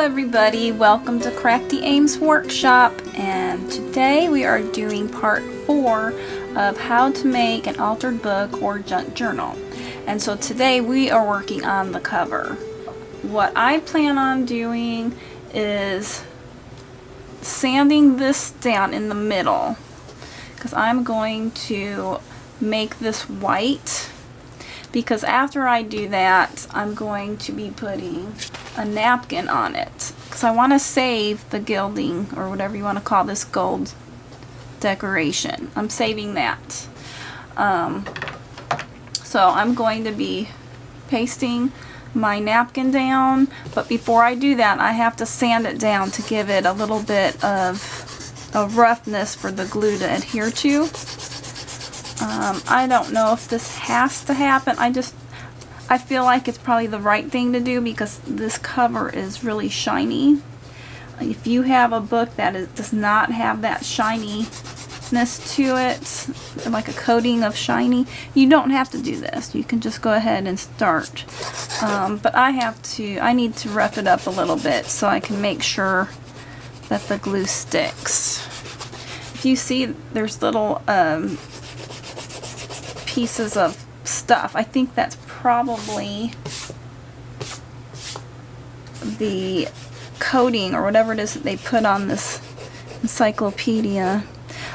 everybody, welcome to Crafty Aims Workshop, and today we are doing part 4 of how to make an altered book or junk journal. And so today we are working on the cover. What I plan on doing is sanding this down in the middle because I'm going to make this white, because after I do that I'm going to be putting a napkin on it because I want to save the gilding, or whatever you want to call this gold decoration. I'm saving that. So I'm going to be pasting my napkin down, but before I do that I have to sand it down to give it a little bit of a roughness for the glue to adhere to. I don't know if this has to happen. I feel like it's probably the right thing to do because this cover is really shiny. If you have a book that does not have that shininess to it, like a coating of shiny, you don't have to do this. You can just go ahead and start. But I need to rough it up a little bit so I can make sure that the glue sticks. If you see, there's little pieces of stuff. I think that's probably the coating or whatever it is that they put on this encyclopedia.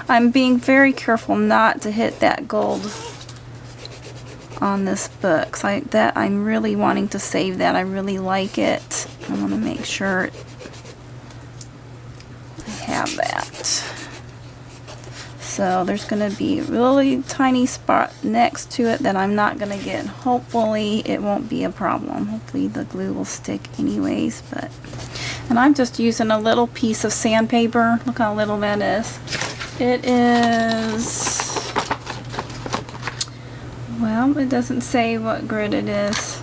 I'm being very careful not to hit that gold on this book. So I'm really wanting to save that. I really like it. I want to make sure I have that. So there's going to be a really tiny spot next to it that I'm not going to get. Hopefully it won't be a problem. Hopefully the glue will stick anyways. And I'm just using a little piece of sandpaper. Look how little that is. It is, well, it doesn't say what grit it is.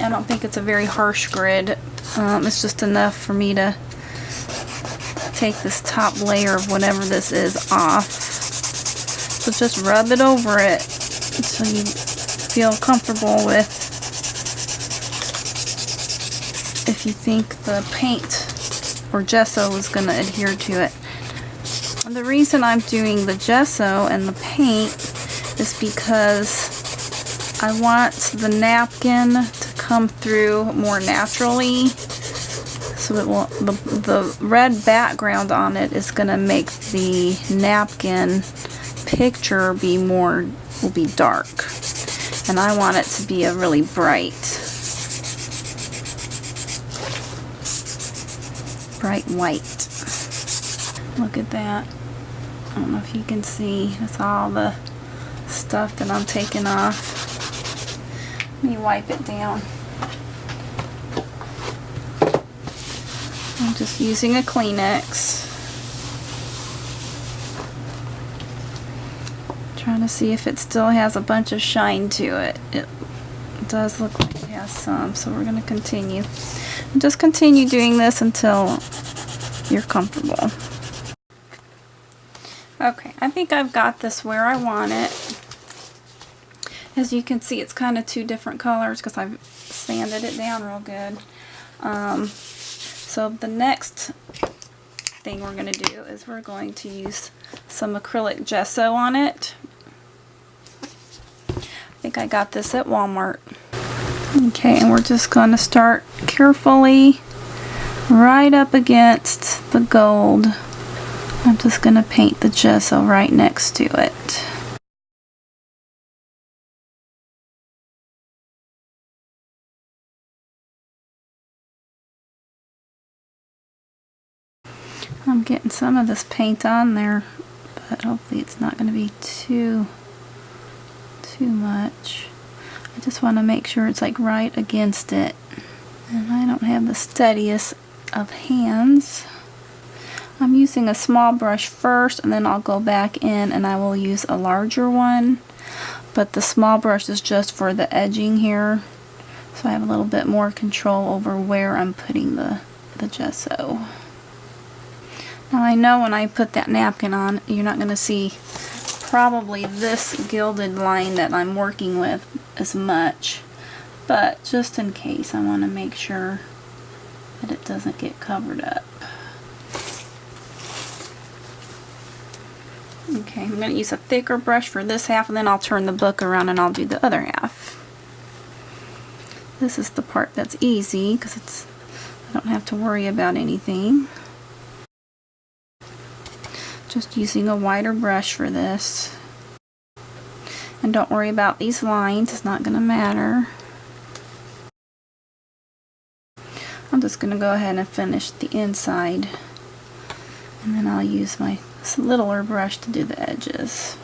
I don't think it's a very harsh grit. It's just enough for me to take this top layer of whatever this is off. So just rub it over it until you feel comfortable with, if you think the paint or gesso is going to adhere to it. And the reason I'm doing the gesso and the paint is because I want the napkin to come through more naturally. So it will, the red background on it is going to make the napkin picture will be dark. And I want it to be a really bright white. Look at that. I don't know if you can see. That's all the stuff that I'm taking off. Let me wipe it down. I'm just using a Kleenex. Trying to see if it still has a bunch of shine to it. It does look like it has some, so we're going to continue. And just continue doing this until you're comfortable. Okay, I think I've got this where I want it. As you can see, it's kind of two different colors because I've sanded it down real good. So the next thing we're going to do is we're going to use some acrylic gesso on it. I think I got this at Walmart. Okay, and we're just going to start carefully right up against the gold. I'm just going to paint the gesso right next to it. I'm getting some of this paint on there, but hopefully it's not going to be too much. I just want to make sure it's like right against it. And I don't have the steadiest of hands. I'm using a small brush first, and then I'll go back in and I will use a larger one. But the small brush is just for the edging here, so I have a little bit more control over where I'm putting the gesso. Now I know when I put that napkin on, you're not going to see probably this gilded line that I'm working with as much, but just in case, I want to make sure that it doesn't get covered up. Okay, I'm going to use a thicker brush for this half, and then I'll turn the book around and I'll do the other half. This is the part that's easy because I don't have to worry about anything. Just using a wider brush for this. And don't worry about these lines, it's not going to matter. I'm just going to go ahead and finish the inside. And then I'll use my littler brush to do the edges.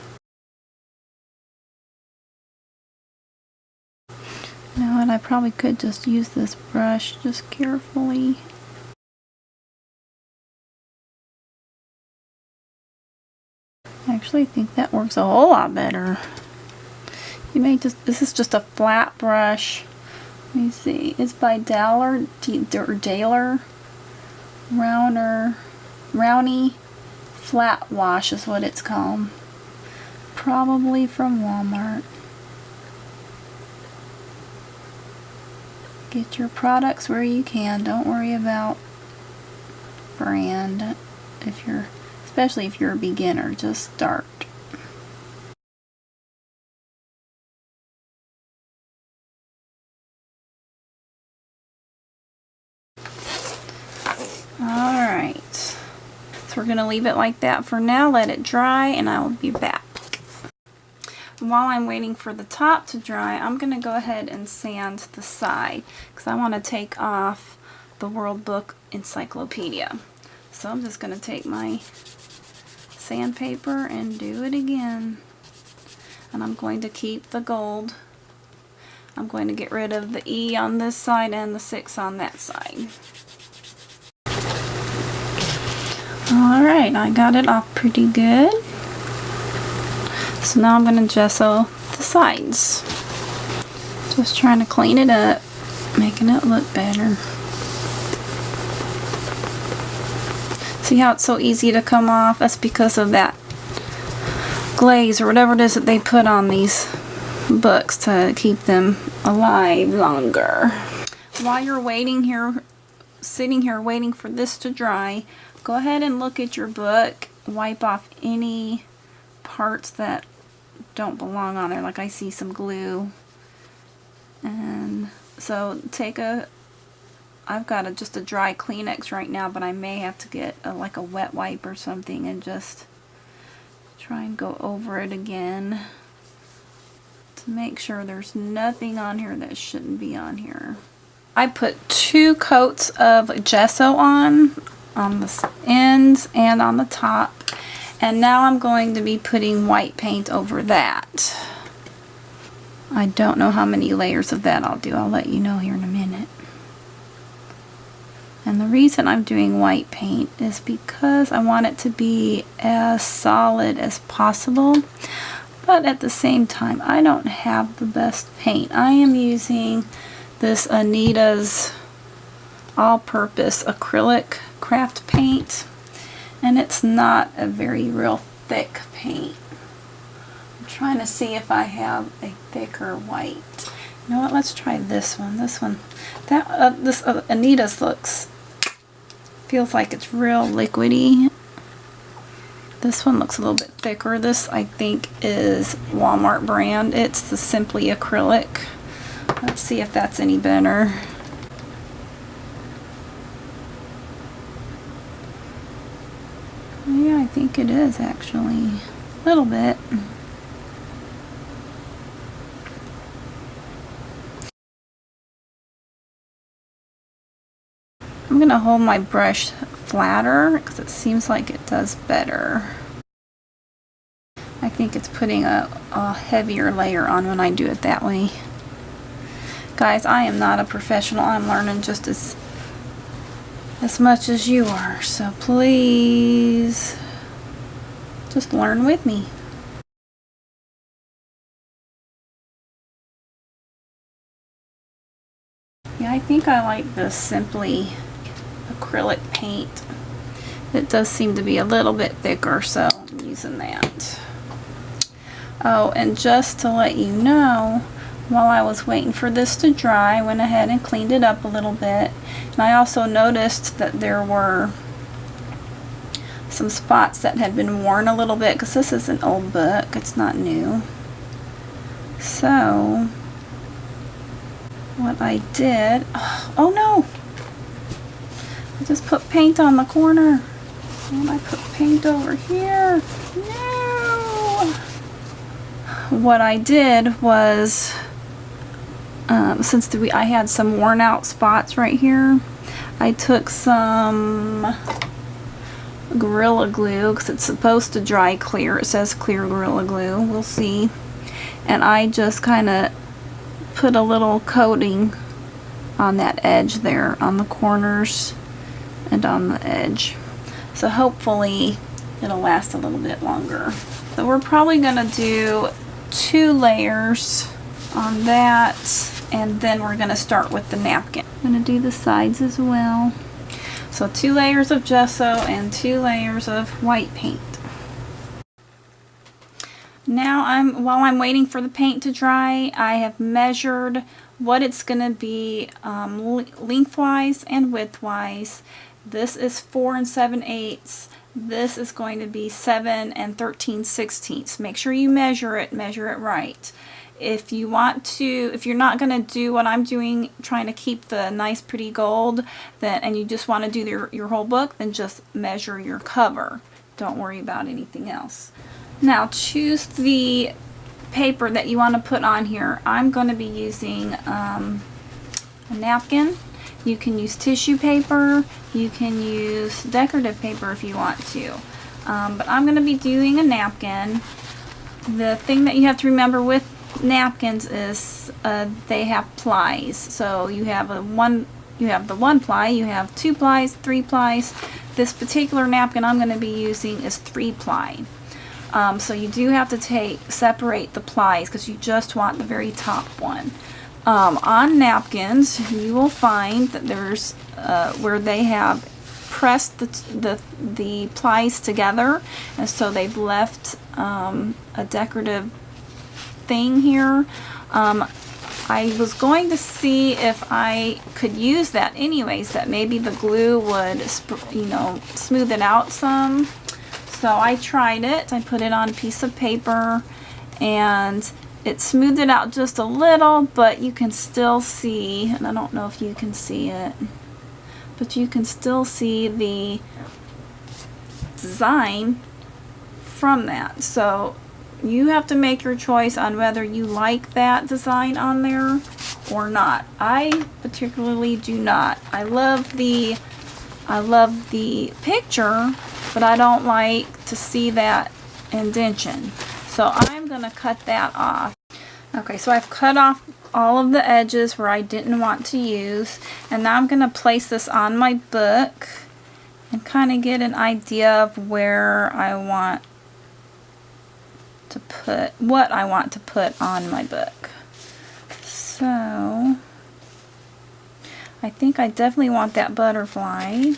You know what, I probably could just use this brush just carefully. I actually think that works a whole lot better. You may just, this is just a flat brush. Let me see, it's by Daler, Rowney Flat Wash is what it's called. Probably from Walmart. Get your products where you can. Don't worry about brand. Especially if you're a beginner, just start. Alright, so we're going to leave it like that for now, let it dry, and I will be back. While I'm waiting for the top to dry, I'm going to go ahead and sand the side because I want to take off the World Book Encyclopedia. So I'm just going to take my sandpaper and do it again. And I'm going to keep the gold. I'm going to get rid of the E on this side and the 6 on that side. Alright, I got it off pretty good. So now I'm going to gesso the sides. Just trying to clean it up, making it look better. See how it's so easy to come off? That's because of that glaze or whatever it is that they put on these books to keep them alive longer. While you're waiting here, sitting here waiting for this to dry, go ahead and look at your book, wipe off any parts that don't belong on there, like I see some glue. And so I've got just a dry Kleenex right now, but I may have to get like a wet wipe or something and just try and go over it again to make sure there's nothing on here that shouldn't be on here. I put 2 coats of gesso on the ends and on the top, and now I'm going to be putting white paint over that. I don't know how many layers of that I'll do. I'll let you know here in a minute. And the reason I'm doing white paint is because I want it to be as solid as possible, but at the same time I don't have the best paint. I am using this Anita's all-purpose acrylic craft paint, and it's not a very real thick paint. I'm trying to see if I have a thicker white. You know what, let's try this one. This Anita's feels like it's real liquidy. This one looks a little bit thicker. This I think is Walmart brand. It's the Simply Acrylic. Let's see if that's any better. Yeah, I think it is actually. A little bit. I'm going to hold my brush flatter because it seems like it does better. I think it's putting a heavier layer on when I do it that way. Guys, I am not a professional. I'm learning just as much as you are. So please just learn with me. Yeah, I think I like the Simply acrylic paint. It does seem to be a little bit thicker, so I'm using that. Oh, and just to let you know, While I was waiting for this to dry, I went ahead and cleaned it up a little bit. And I also noticed that there were some spots that had been worn a little bit, because this is an old book, it's not new. So what I did, oh no, I just put paint on the corner, and I put paint over here. No! What I did was, since I had some worn out spots right here, I took some Gorilla Glue, because it's supposed to dry clear. It says clear Gorilla Glue. We'll see. And I just kind of put a little coating on that edge there, on the corners and on the edge. So hopefully it'll last a little bit longer. So we're probably going to do 2 layers on that, and then we're going to start with the napkin. I'm going to do the sides as well. So 2 layers of gesso and 2 layers of white paint. Now while I'm waiting for the paint to dry, I have measured what it's going to be lengthwise and widthwise. This is 4 7/8. This is going to be 7 13/16. Make sure you measure it right. If you want to, if you're not going to do what I'm doing, trying to keep the nice pretty gold, then, and you just want to do your whole book, then just measure your cover. Don't worry about anything else. Now choose the paper that you want to put on here. I'm going to be using a napkin. You can use tissue paper. You can use decorative paper if you want to. But I'm going to be doing a napkin. The thing that you have to remember with napkins is they have plies. So you have the 1 ply, you have 2 plies, 3 plies. This particular napkin I'm going to be using is 3 ply. So you do have to separate the plies, because you just want the very top one. On napkins, you will find that there's where they have pressed the plies together, and so they've left a decorative thing here. I was going to see if I could use that anyways, that maybe the glue would, smooth it out some. So I tried it. I put it on a piece of paper, and it smoothed it out just a little, but you can still see, and I don't know if you can see it, but you can still see the design from that. So you have to make your choice on whether you like that design on there or not. I particularly do not. I love the picture, but I don't like to see that indentation. So I'm going to cut that off. Okay, so I've cut off all of the edges where I didn't want to use, and now I'm going to place this on my book and kind of get an idea of where I want to put, what I want to put on my book. So I think I definitely want that butterfly,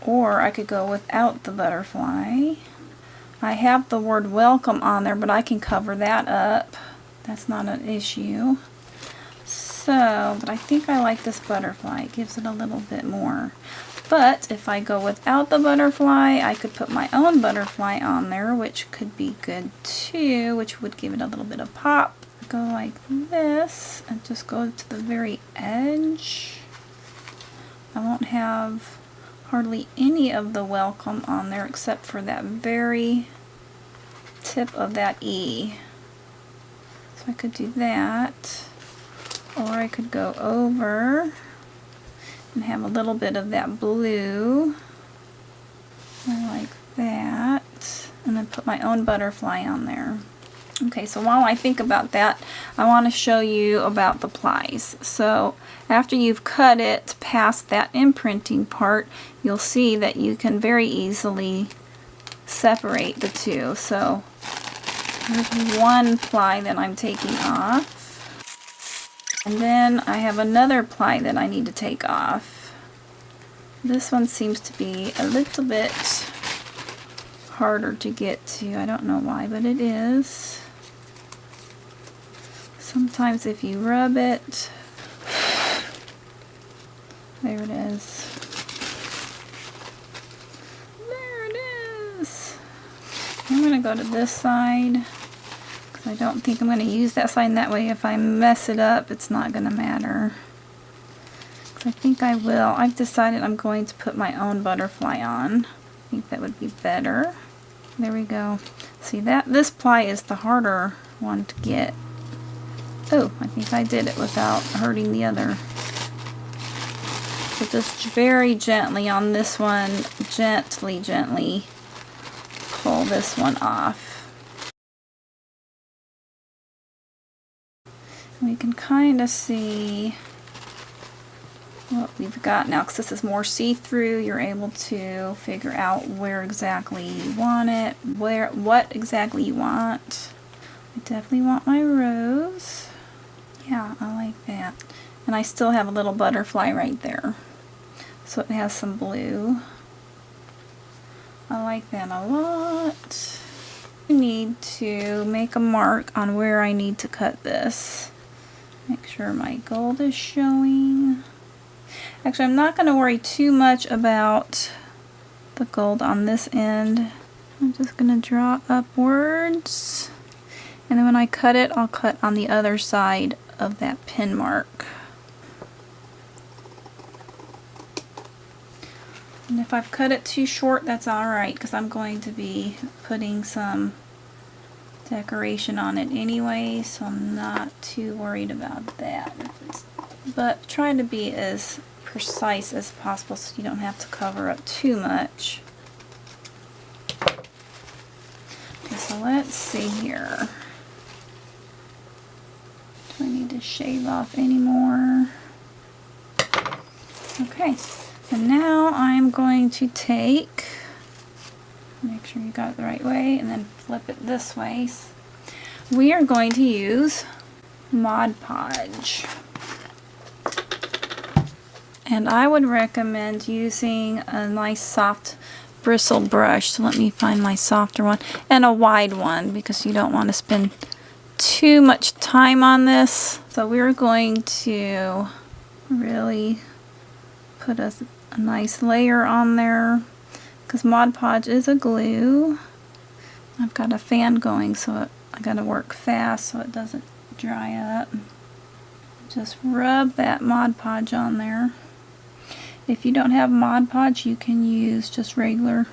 or I could go without the butterfly. I have the word welcome on there, but I can cover that up. That's not an issue. So, but I think I like this butterfly. It gives it a little bit more. But if I go without the butterfly, I could put my own butterfly on there, which could be good too, which would give it a little bit of pop. Go like this and just go to the very edge. I won't have hardly any of the welcome on there except for that very tip of that E. So I could do that, or I could go over and have a little bit of that blue, like that, and then put my own butterfly on there. Okay, so while I think about that, I want to show you about the plies. So after you've cut it past that imprinting part, you'll see that you can very easily separate the two. So here's one ply that I'm taking off, and then I have another ply that I need to take off. This one seems to be a little bit harder to get to. I don't know why, but it is. Sometimes if you rub it, there it is. There it is. I'm going to go to this side because I don't think I'm going to use that side, and that way if I mess it up, it's not going to matter. I think I will. I've decided I'm going to put my own butterfly on. I think that would be better. There we go. See that? This ply is the harder one to get. Oh, I think I did it without hurting the other. So just very gently on this one, gently pull this one off. We can kind of see what we've got now, because this is more see-through. You're able to figure out where exactly you want it, what exactly you want. I definitely want my rose. Yeah, I like that. And I still have a little butterfly right there. So it has some blue. I like that a lot. I need to make a mark on where I need to cut this. Make sure my gold is showing. Actually, I'm not going to worry too much about the gold on this end. I'm just going to draw upwards. And then when I cut it, I'll cut on the other side of that pin mark. And if I've cut it too short, that's alright, because I'm going to be putting some decoration on it anyway, so I'm not too worried about that. But try to be as precise as possible so you don't have to cover up too much. Okay, so let's see here. Do I need to shave off any more? Okay, and now I'm going to take, make sure you got it the right way, and then flip it this way. We are going to use Mod Podge. And I would recommend using a nice soft bristle brush. So let me find my softer one. And a wide one, because you don't want to spend too much time on this. So we're going to really put a nice layer on there, because Mod Podge is a glue. I've got a fan going, so I got to work fast so it doesn't dry up. Just rub that Mod Podge on there. If you don't have Mod Podge, you can use just regular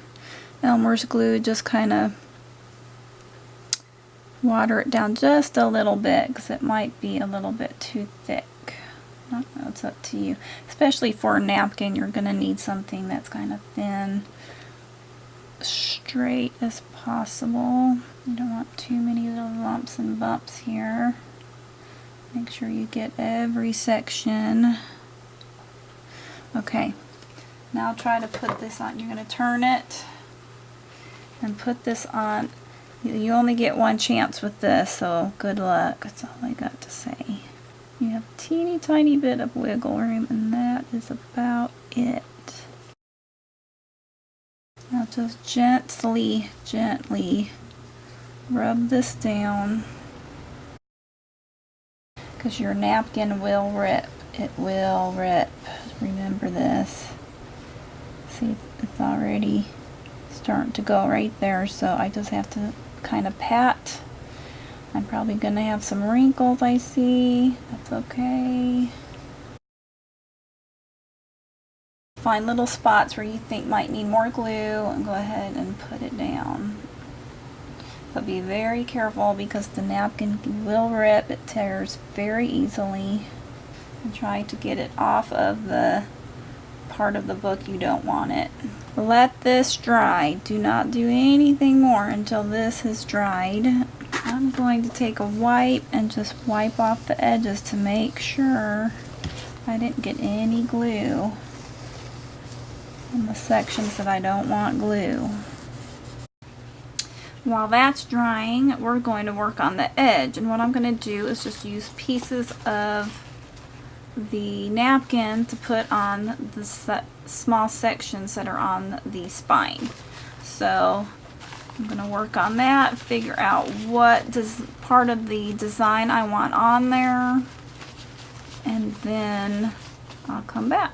Elmer's glue. Just kind of water it down just a little bit, because it might be a little bit too thick. I don't know, it's up to you. Especially for a napkin, you're going to need something that's kind of thin, straight as possible. You don't want too many little lumps and bumps here. Make sure you get every section. Okay, now try to put this on. You're going to turn it and put this on. You only get one chance with this, so good luck. That's all I got to say. You have a teeny tiny bit of wiggle room, and that is about it. Now just gently rub this down, because your napkin will rip. It will rip. Remember this. See, it's already starting to go right there, so I just have to kind of pat. I'm probably going to have some wrinkles, I see. That's okay. Find little spots where you think might need more glue and go ahead and put it down. But be very careful, because the napkin will rip. It tears very easily. And try to get it off of the part of the book you don't want it. Let this dry. Do not do anything more until this has dried. I'm going to take a wipe and just wipe off the edges to make sure I didn't get any glue in the sections that I don't want glue. While that's drying, we're going to work on the edge, and what I'm going to do is just use pieces of the napkin to put on the small sections that are on the spine. So I'm going to work on that, figure out what part of the design I want on there, and then I'll come back.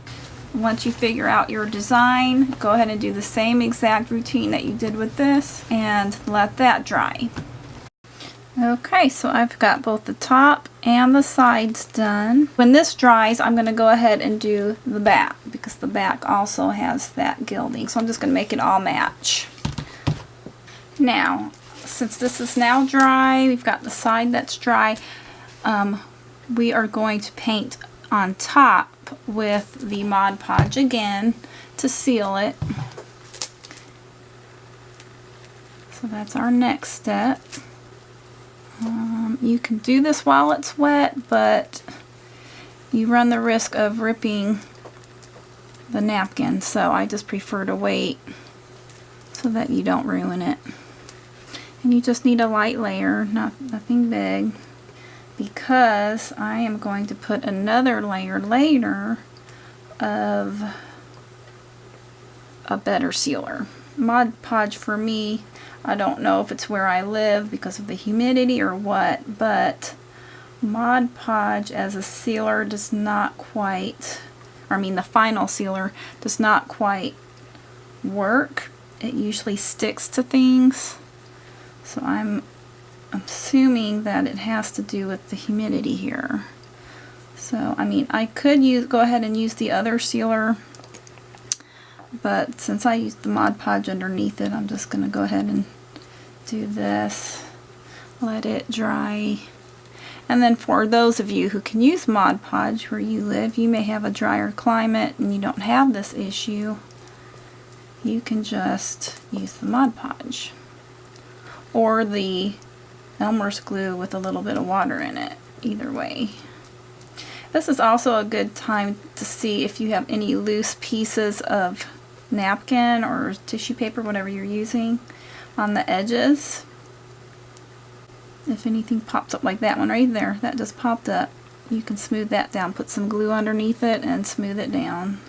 Once you figure out your design, go ahead and do the same exact routine that you did with this and let that dry. Okay, so I've got both the top and the sides done. When this dries, I'm going to go ahead and do the back because the back also has that gilding. So I'm just going to make it all match. Now, since this is now dry, we've got the side that's dry, we are going to paint on top with the Mod Podge again to seal it. So that's our next step. You can do this while it's wet, but you run the risk of ripping the napkin, so I just prefer to wait so that you don't ruin it. And you just need a light layer, nothing big, because I am going to put another layer later of a better sealer. Mod Podge for me, I don't know if it's where I live because of the humidity or what, but Mod Podge as a sealer does not quite, or I mean the final sealer does not quite work. It usually sticks to things, so I'm assuming that it has to do with the humidity here. So I mean, I could go ahead and use the other sealer, but since I used the Mod Podge underneath it, I'm just going to go ahead and do this, let it dry. And then for those of you who can use Mod Podge where you live, you may have a drier climate and you don't have this issue, you can just use the Mod Podge or the Elmer's glue with a little bit of water in it. Either way. This is also a good time to see if you have any loose pieces of napkin or tissue paper, whatever you're using, on the edges. If anything pops up like that one right there, that just popped up, you can smooth that down. Put some glue underneath it and smooth it down.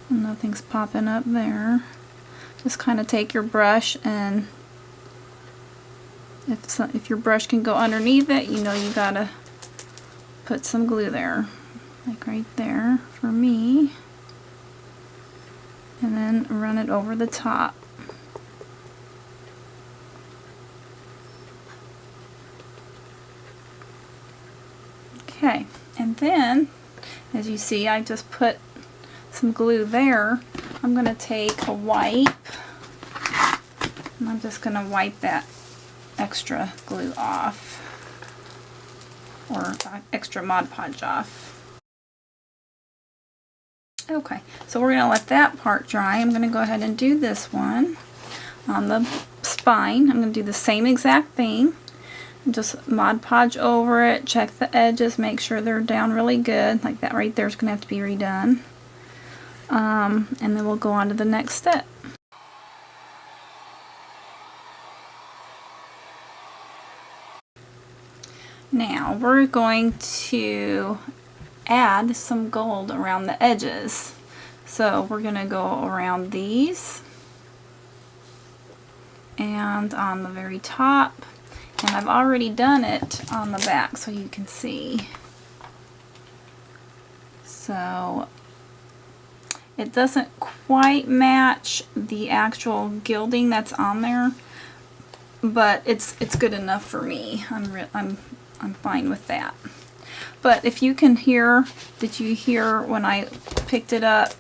Nothing's popping up there. Just kind of take your brush, and if your brush can go underneath it, you know you gotta put some glue there, like right there for me, and then run it over the top. Okay, and then as you see, I just put some glue there. I'm going to take a wipe, and I'm just going to wipe that extra glue off, or extra Mod Podge off. Okay, so we're going to let that part dry. I'm going to go ahead and do this one on the spine. I'm going to do the same exact thing. Just Mod Podge over it, check the edges, make sure they're down really good. Like that right there is going to have to be redone. And then we'll go on to the next step. Now we're going to add some gold around the edges. So we're going to go around these and on the very top. And I've already done it on the back so you can see. So it doesn't quite match the actual gilding that's on there, but it's good enough for me. I'm fine with that. But if you can hear, did you hear when I picked it up?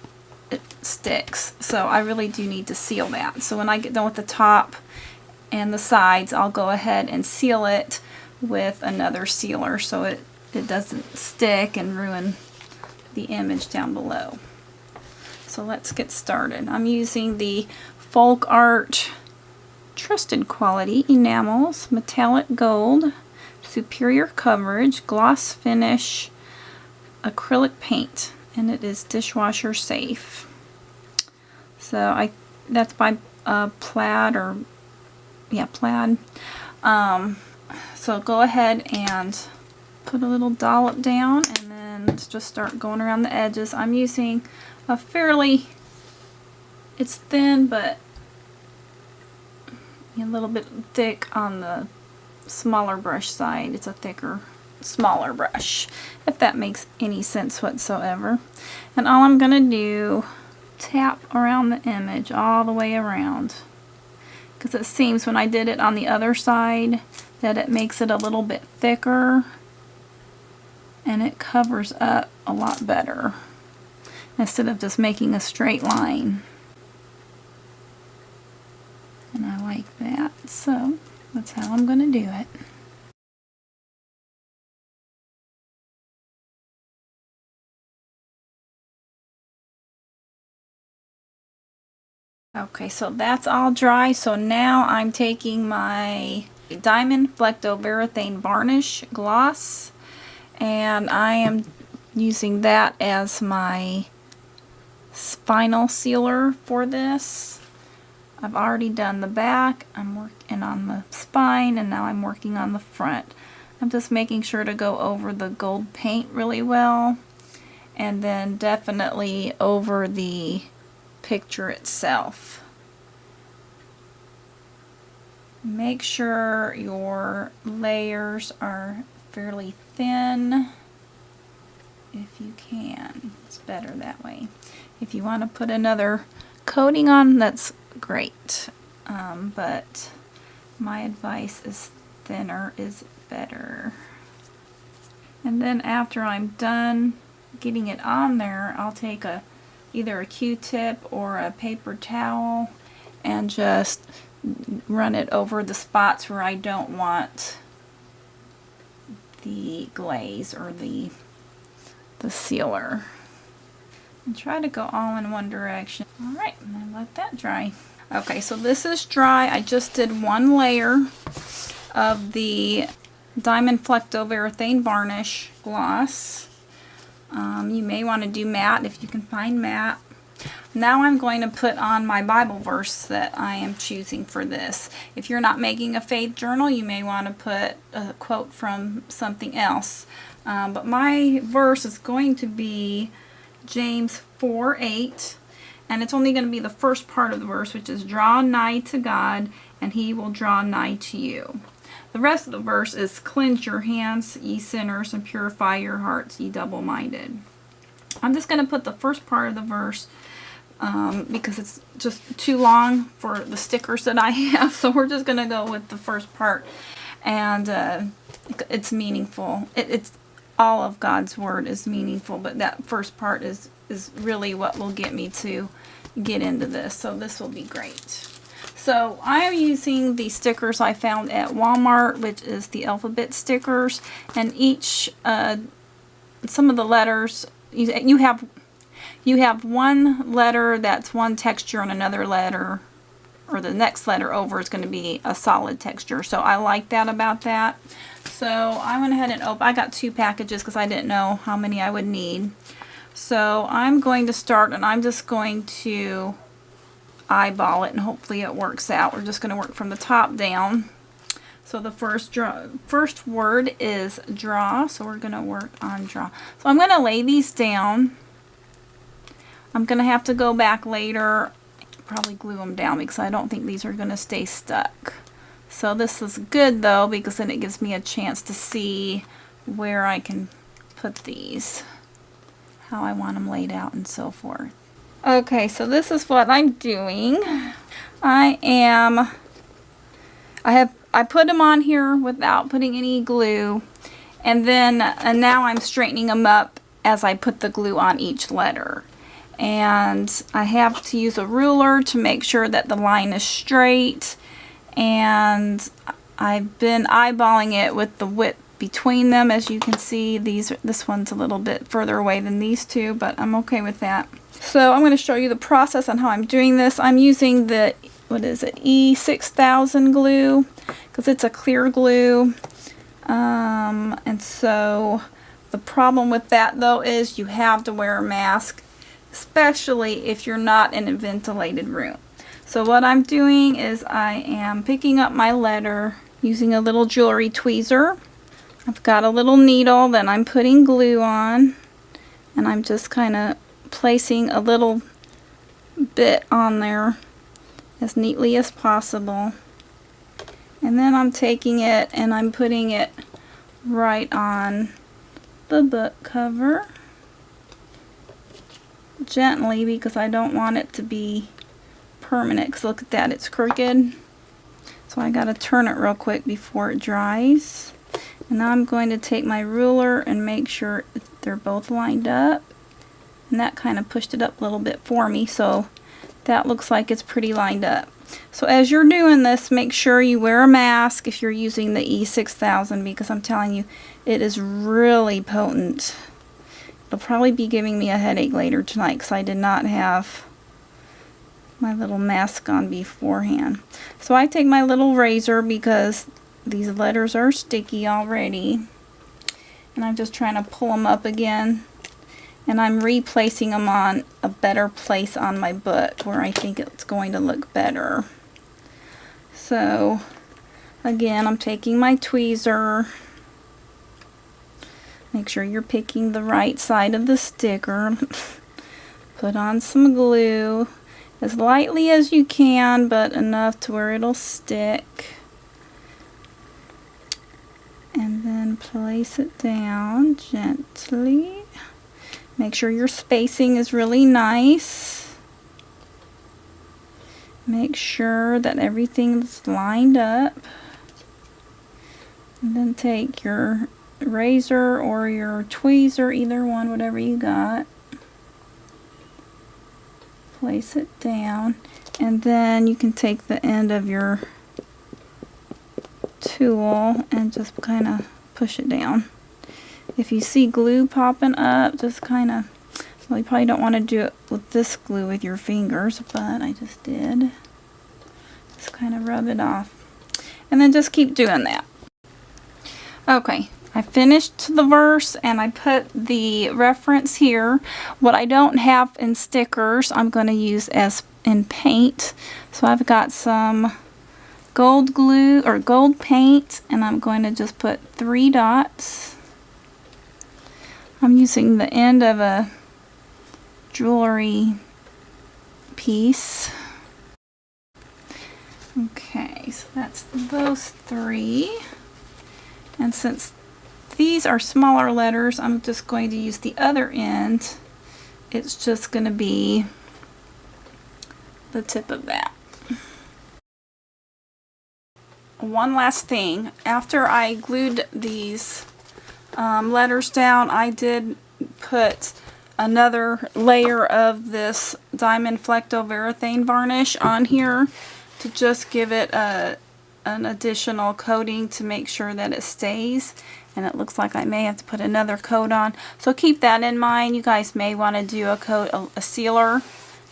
It sticks. So I really do need to seal that. So when I get done with the top and the sides, I'll go ahead and seal it with another sealer so it doesn't stick and ruin the image down below. So let's get started. I'm using the Folk Art Trusted Quality Enamels Metallic Gold Superior Coverage Gloss Finish Acrylic Paint, and it is dishwasher safe. So that's by Plaid, or yeah, Plaid. So go ahead and put a little dollop down, and then just start going around the edges. I'm using a fairly, it's thin, but A little bit thick on the smaller brush side. It's a thicker, smaller brush, if that makes any sense whatsoever. And all I'm going to do, tap around the image all the way around, because it seems when I did it on the other side that it makes it a little bit thicker and it covers up a lot better instead of just making a straight line. And I like that, so that's how I'm going to do it. Okay, so that's all dry. So now I'm taking my Diamond Flecto Varathane Varnish Gloss, and I am using that as my final sealer for this. I've already done the back, I'm working on the spine, and now I'm working on the front. I'm just making sure to go over the gold paint really well, and then definitely over the picture itself. Make sure your layers are fairly thin if you can. It's better that way. If you want to put another coating on, that's great, but my advice is thinner is better. And then after I'm done getting it on there, I'll take either a Q-tip or a paper towel and just run it over the spots where I don't want the glaze or the sealer. And try to go all in one direction. Alright, and then let that dry. Okay, so this is dry. I just did one layer of the Diamond Flecto Varathane Varnish Gloss. You may want to do matte if you can find matte. Now I'm going to put on my Bible verse that I am choosing for this. If you're not making a faith journal, you may want to put a quote from something else. But my verse is going to be James 4:8, and it's only going to be the first part of the verse, which is draw nigh to God and he will draw nigh to you. The rest of the verse is cleanse your hands, ye sinners, and purify your hearts, ye double-minded. I'm just going to put the first part of the verse because it's just too long for the stickers that I have, so we're just going to go with the first part, and it's meaningful. It's all of God's Word is meaningful, but that first part is really what will get me to get into this, so this will be great. So I am using the stickers I found at Walmart, which is the alphabet stickers, and each, some of the letters, you have one letter that's one texture and another letter, or the next letter over, is going to be a solid texture. So I like that about that. So I went ahead and I got 2 packages because I didn't know how many I would need. So I'm going to start, and I'm just going to eyeball it, and hopefully it works out. We're just going to work from the top down. So the first word is draw, so we're going to work on draw. So I'm going to lay these down. I'm going to have to go back later, probably glue them down because I don't think these are going to stay stuck. So this is good though, because then it gives me a chance to see where I can put these, how I want them laid out and so forth. Okay, so this is what I'm doing. I put them on here without putting any glue, and now I'm straightening them up as I put the glue on each letter. And I have to use a ruler to make sure that the line is straight, and I've been eyeballing it with the width between them. As you can see, this one's a little bit further away than these two, but I'm okay with that. So I'm going to show you the process on how I'm doing this. I'm using the, what is it, E6000 glue, because it's a clear glue. And so the problem with that though is you have to wear a mask, especially if you're not in a ventilated room. So what I'm doing is I am picking up my letter using a little jewelry tweezer. I've got a little needle that I'm putting glue on, and I'm just kind of placing a little bit on there as neatly as possible. And then I'm taking it and I'm putting it right on the book cover. Gently, because I don't want it to be permanent, because look at that, it's crooked. So I gotta turn it real quick before it dries. And now I'm going to take my ruler and make sure they're both lined up. And that kind of pushed it up a little bit for me, so that looks like it's pretty lined up. So as you're doing this, make sure you wear a mask if you're using the E6000, because I'm telling you, it is really potent. It'll probably be giving me a headache later tonight because I did not have my little mask on beforehand. So I take my little razor because these letters are sticky already. And I'm just trying to pull them up again. And I'm replacing them on a better place on my book where I think it's going to look better. So again, I'm taking my tweezer. Make sure you're picking the right side of the sticker. Put on some glue as lightly as you can, but enough to where it'll stick. And then place it down gently. Make sure your spacing is really nice. Make sure that everything's lined up. And then take your razor or your tweezer, either one, whatever you got. Place it down, and then you can take the end of your tool and just kind of push it down. If you see glue popping up, just kind of, well, you probably don't want to do it with this glue with your fingers, but I just did. Just kind of rub it off, and then just keep doing that. Okay, I finished the verse and I put the reference here. What I don't have in stickers, I'm going to use as in paint. So I've got some gold glue or gold paint, and I'm going to just put 3 dots. I'm using the end of a jewelry piece. Okay, so that's those 3. And since these are smaller letters, I'm just going to use the other end. It's just going to be the tip of that. One last thing. After I glued these letters down, I did put another layer of this Diamond Flecto Varathane varnish on here to just give it an additional coating to make sure that it stays. And it looks like I may have to put another coat on, so keep that in mind. You guys may want to do a sealer.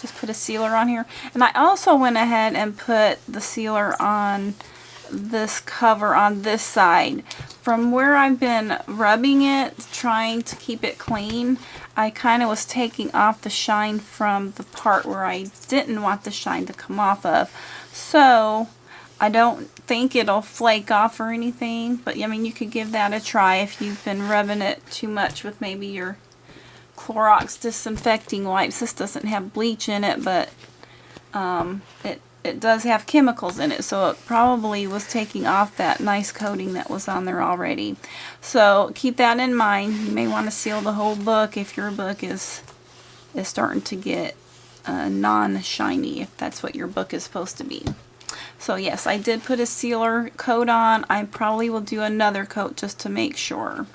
Just put a sealer on here. And I also went ahead and put the sealer on this cover on this side. From where I've been rubbing it, trying to keep it clean, I kind of was taking off the shine from the part where I didn't want the shine to come off of. So I don't think it'll flake off or anything, but I mean, you could give that a try if you've been rubbing it too much with maybe your Clorox disinfecting wipes. This doesn't have bleach in it, but it does have chemicals in it, so it probably was taking off that nice coating that was on there already. So keep that in mind. You may want to seal the whole book if your book is starting to get non-shiny, if that's what your book is supposed to be. So yes, I did put a sealer coat on. I probably will do another coat just to make sure.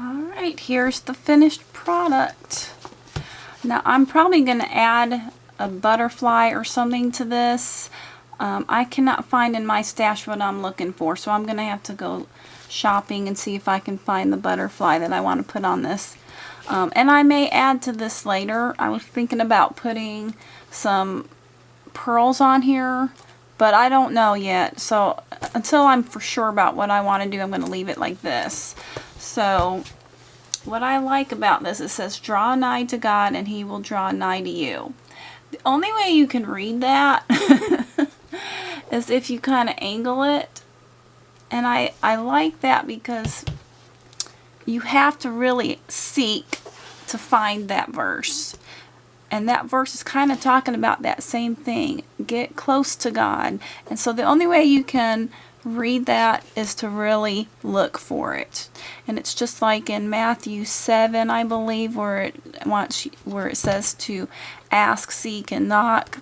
Alright, here's the finished product. Now I'm probably going to add a butterfly or something to this. I cannot find in my stash what I'm looking for, so I'm going to have to go shopping and see if I can find the butterfly that I want to put on this. And I may add to this later. I was thinking about putting some pearls on here, but I don't know yet. So until I'm for sure about what I want to do, I'm going to leave it like this. So what I like about this, it says draw nigh to God and he will draw nigh to you. The only way you can read that is if you kind of angle it. And I like that because you have to really seek to find that verse. And that verse is kind of talking about that same thing. Get close to God. And so the only way you can read that is to really look for it. And it's just like in Matthew 7, I believe, where it says to ask, seek, and knock.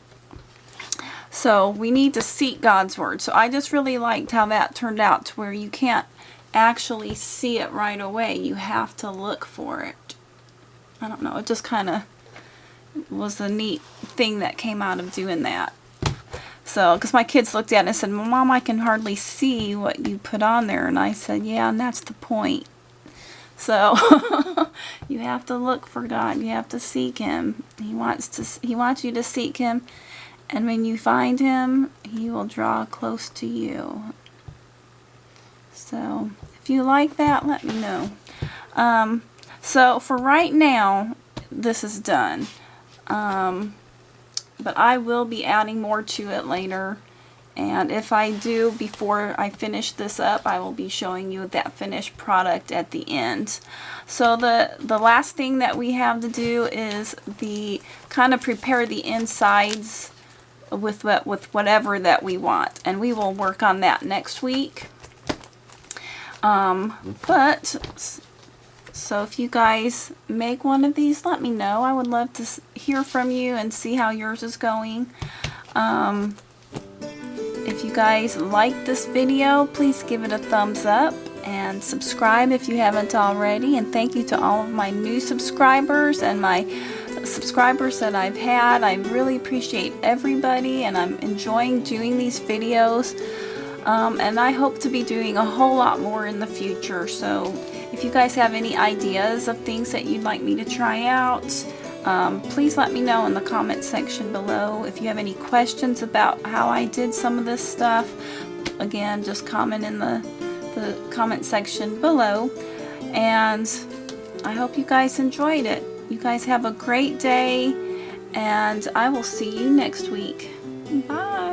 So we need to seek God's Word. So I just really liked how that turned out, to where you can't actually see it right away. You have to look for it. I don't know, it just kind of was a neat thing that came out of doing that. So, because my kids looked at it and said, Mom, I can hardly see what you put on there. And I said, yeah, and that's the point. So, you have to look for God. You have to seek Him. He wants you to seek Him. And when you find Him, He will draw close to you. So, if you like that, let me know. So, for right now, this is done. But I will be adding more to it later. And if I do, before I finish this up, I will be showing you that finished product at the end. So the last thing that we have to do is kind of prepare the insides with whatever that we want. And we will work on that next week. So if you guys make one of these, let me know. I would love to hear from you and see how yours is going. If you guys like this video, please give it a thumbs up and subscribe if you haven't already. And thank you to all of my new subscribers and my subscribers that I've had. I really appreciate everybody, and I'm enjoying doing these videos. And I hope to be doing a whole lot more in the future. So if you guys have any ideas of things that you'd like me to try out, please let me know in the comment section below. If you have any questions about how I did some of this stuff, again, just comment in the comment section below. And I hope you guys enjoyed it. You guys have a great day, and I will see you next week. Bye.